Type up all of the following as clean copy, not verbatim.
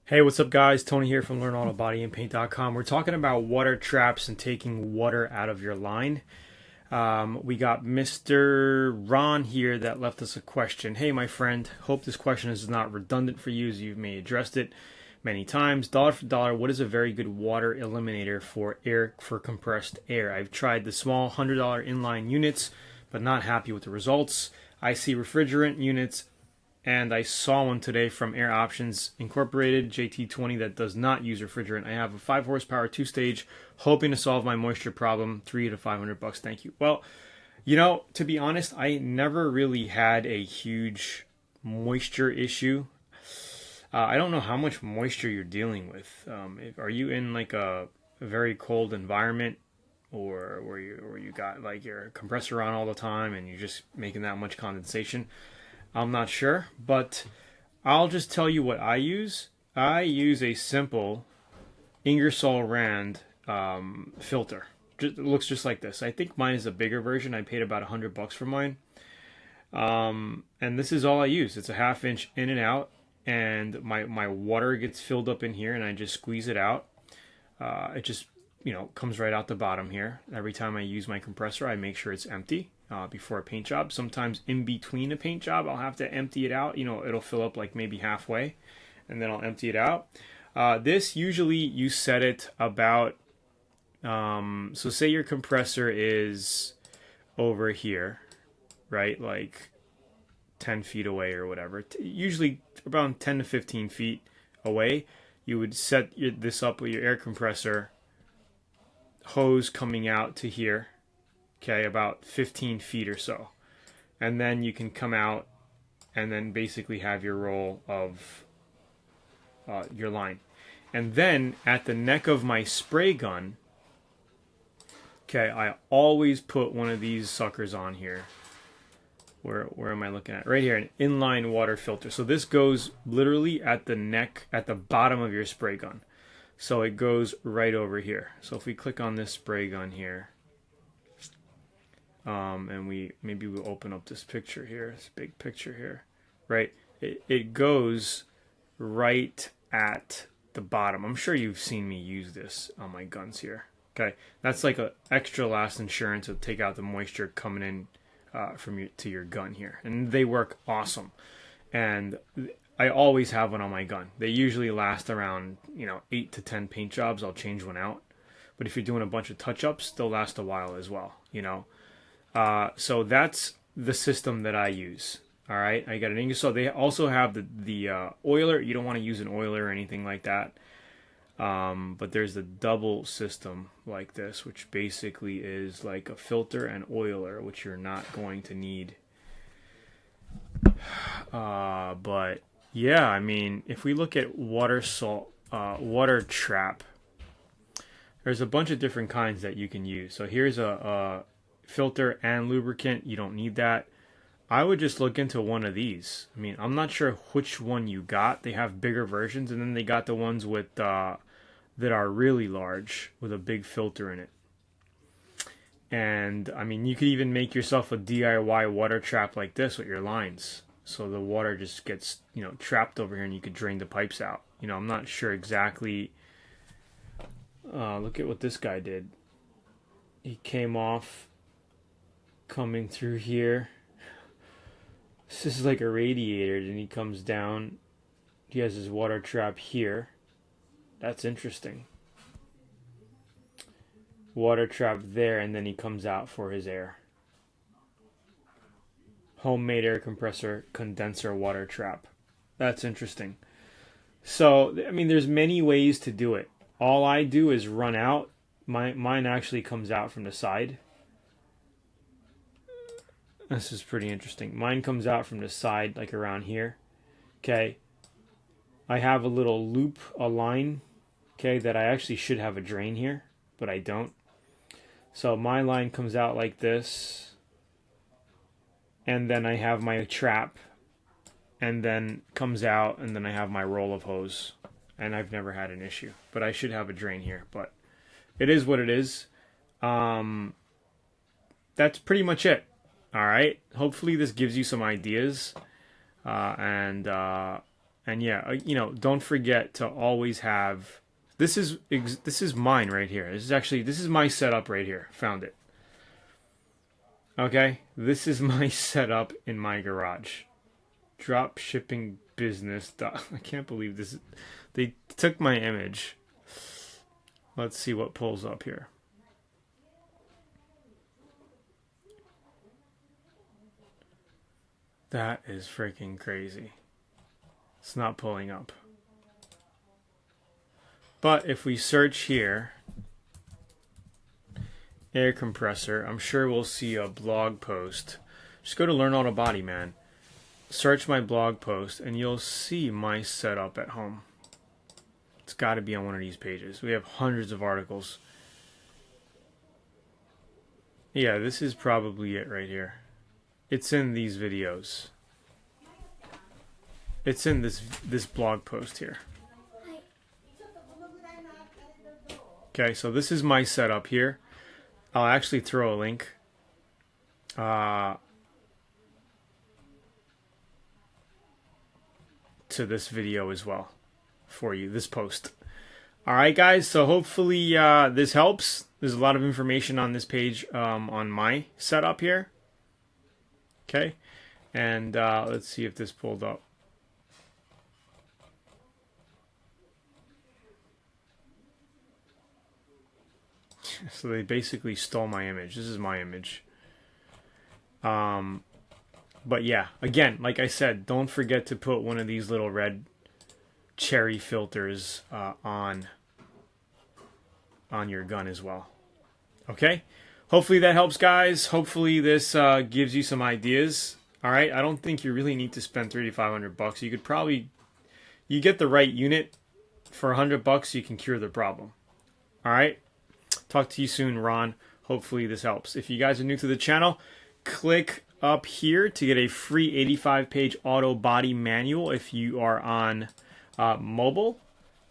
Hey, what's up, guys? Tony here from LearnAutoBodyAndPaint.com. We're talking about water traps and taking water out of your line. We got Mr. Ron here that left us a question. Hey, my friend, hope this question is not redundant for you as you may addressed it many times. Dollar for dollar, what is a very good water eliminator for compressed air? I've tried the small $100 inline units, but not happy with the results. I see refrigerant units, and I saw one today from Air Options Incorporated JT20 that does not use refrigerant. I have a 5 horsepower 2-stage, hoping to solve my moisture problem. $300 to $500. Thank you. Well, to be honest, I never really had a huge moisture issue. I don't know how much moisture you're dealing with. Are you in like a very cold environment, or where you got like your compressor on all the time and you're just making that much condensation? I'm not sure, but I'll just tell you what I use. I use a simple Ingersoll Rand filter. It looks just like this. I think mine is a bigger version. I paid about $100 for mine. And this is all I use. It's a 1/2 inch in and out, and my water gets filled up in here, and I just squeeze it out. It just comes right out the bottom here. Every time I use my compressor, I make sure it's empty before a paint job. Sometimes in between a paint job, I'll have to empty it out. It'll fill up like maybe halfway, and then I'll empty it out. This usually you set it about, so say your compressor is over here, right? Like 10 feet away or whatever. Usually around 10 to 15 feet away. You would set this up with your air compressor hose coming out to here, okay, about 15 feet or so. And then you can come out and then basically have your roll of your line. And then at the neck of my spray gun, okay, I always put one of these suckers on here. Where am I looking at? Right here, an inline water filter. So this goes literally at the neck, at the bottom of your spray gun. So it goes right over here. So if we click on this spray gun here, and maybe we'll open up this picture here, this big picture here, right? It goes right at the bottom. I'm sure you've seen me use this on my guns here. Okay, that's like an extra last insurance to take out the moisture coming in from your gun here, and they work awesome. And I always have one on my gun. They usually last around 8 to 10 paint jobs. I'll change one out, but if you're doing a bunch of touch-ups, they'll last a while as well. So that's the system that I use. All right, I got an Ingersoll. They also have the oiler. You don't want to use an oiler or anything like that. But there's the double system like this, which basically is like a filter and oiler, which you're not going to need. But yeah, I mean, if we look at water trap, there's a bunch of different kinds that you can use. So here's a filter and lubricant. You don't need that. I would just look into one of these. I mean, I'm not sure which one you got. They have bigger versions, and then they got the ones with that are really large with a big filter in it. And I mean, you could even make yourself a DIY water trap like this with your lines. So the water just gets, trapped over here, and you could drain the pipes out. I'm not sure exactly. Look at what this guy did. He came off coming through here. This is like a radiator, and he comes down. He has his water trap here. That's interesting. Water trap there, and then he comes out for his air. Homemade air compressor condenser water trap. That's interesting. So, I mean, there's many ways to do it. All I do is run out. Mine actually comes out from the side. This is pretty interesting. Mine comes out from the side, like around here. Okay. I have a little loop, a line, okay, that I actually should have a drain here, but I don't. So my line comes out like this, and then I have my trap, and then comes out, and then I have my roll of hose, and I've never had an issue. But I should have a drain here, but it is what it is. That's pretty much it. All right. Hopefully this gives you some ideas, and And yeah, don't forget to always have. This is mine right here. This is my setup right here. Found it. Okay, this is my setup in my garage. Drop shipping business. I can't believe this. They took my image. Let's see what pulls up here. That is freaking crazy. It's not pulling up. But if we search here, air compressor, I'm sure we'll see a blog post. Just go to Learn Auto Body, man. Search my blog post and you'll see my setup at home. It's got to be on one of these pages. We have hundreds of articles. Yeah, this is probably it right here. It's in these videos. It's in this blog post here. Okay, so this is my setup here. I'll actually throw a link to this video as well for you, this post. Alright guys, so hopefully this helps. There's a lot of information on this page on my setup here. Okay, and let's see if this pulled up. So they basically stole my image. This is my image. But yeah, again, like I said, don't forget to put one of these little red cherry filters on your gun as well. Okay? Hopefully that helps, guys. Hopefully this gives you some ideas. All right? I don't think you really need to spend $3,500. You could probably, you get the right unit for $100, you can cure the problem. All right? Talk to you soon, Ron. Hopefully this helps. If you guys are new to the channel, click up here to get a free 85-page auto body manual if you are on mobile.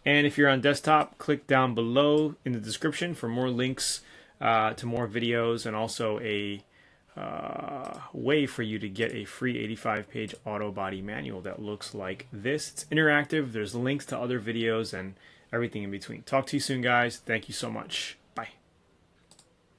And if you're on desktop, click down below in the description for more links to more videos and also a way for you to get a free 85-page auto body manual that looks like this. It's interactive. There's links to other videos and everything in between. Talk to you soon, guys. Thank you so much.